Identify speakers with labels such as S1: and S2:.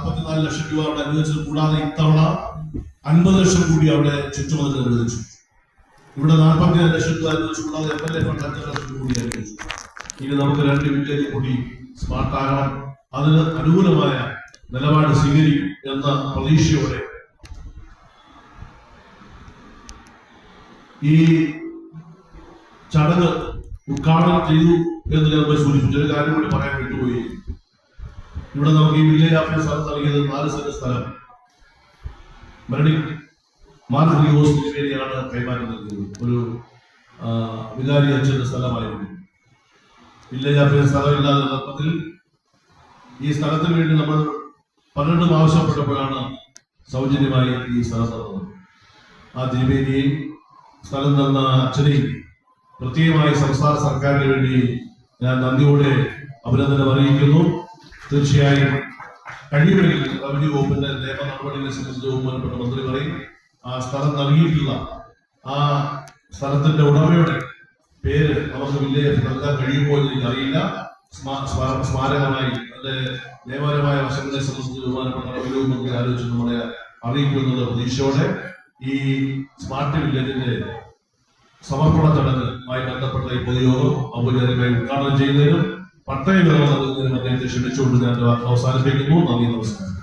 S1: 44 ലക്ഷം രൂപ അവിടെ അനുവദിച്ചത് കൂടാതെ ഇത്തവണ 50 ലക്ഷം കൂടി അവിടെ ചുറ്റുമതിൽ അനുവദിച്ചു. ഇവിടെ 47 ലക്ഷം രൂപ അനുവദിച്ചു കൂടാതെ MLA ഫണ്ട് 5 ലക്ഷം കൂടി അനുവദിച്ചു. ഇനി നമുക്ക് 2 വില്ലേജ് കൂടി സ്മാർട്ട് ആകണം, അതിന് അനുകൂലമായ നിലപാട് സ്വീകരിക്കും എന്ന പ്രതീക്ഷയോടെ ഈ ചടങ്ങ് ഉദ്ഘാടനം ചെയ്തു എന്ന് ഞാൻ സൂചിപ്പിച്ചു. ഒരു കാര്യം കൂടി പറയാൻ വിട്ടുപോയി. ഇവിടെ നമുക്ക് ഈ വില്ലേജ് ഓഫീസ് സ്ഥലം നൽകിയത് 4 സെന്റ് സ്ഥലം മാർഗി ഹോസ്പിറ്റലിലാണ് കൈമാറ്റം നൽകിയത്. ഒരു വികാരി അച്ഛന്റെ സ്ഥലമായിരുന്നു. വില്ലേജ് ഓഫീസ് സ്ഥലമില്ലാതെ നടപ്പത്തിൽ ഈ സ്ഥലത്തിന് വേണ്ടി നമ്മൾ പലരും ആവശ്യപ്പെട്ടപ്പോഴാണ് സൗജന്യമായി ഈ സ്ഥലം തന്നത്. ആ തിരുമേനിയെയും സ്ഥലം തന്ന അച്ഛനെയും പ്രത്യേകമായി സംസ്ഥാന സർക്കാരിന് വേണ്ടി ഞാൻ നന്ദിയോടെ അഭിനന്ദനം അറിയിക്കുന്നു. തീർച്ചയായും കഴിയുമെങ്കിൽ റവന്യൂ വകുപ്പിന്റെ നിയമ നടപടികളെ സംബന്ധിച്ച് ബഹുമാനപ്പെട്ട മന്ത്രി പറയും. ആ സ്ഥലം നൽകിയിട്ടുള്ള ആ സ്ഥലത്തിന്റെ ഉടമയുടെ പേര് നമുക്ക് വില്ലേജ് നൽകാൻ കഴിയുമോ എന്ന് എനിക്കറിയില്ല. സ്മാരകമായി അതിന്റെ നിയമപരമായ വശങ്ങളെ സംബന്ധിച്ച് ബഹുമാനപ്പെട്ട റവന്യൂ മന്ത്രി ആലോചിച്ച് നമ്മളെ അറിയിക്കുമെന്നുള്ള പ്രതീക്ഷയോടെ ഈ സ്മാർട്ട് വില്ലേജിന്റെ സമർപ്പണ ചടങ്ങുമായി ബന്ധപ്പെട്ട ഈ പൊതുയോഗം ഔപചാരികമായി ഉദ്ഘാടനം ചെയ്യുന്നതിനും പട്ടയ വിതരണം നൽകുന്നതിനും അദ്ദേഹത്തെ ക്ഷണിച്ചുകൊണ്ട് ഞാൻ അവസാനിപ്പിക്കുന്നു. നന്ദി, നമസ്കാരം.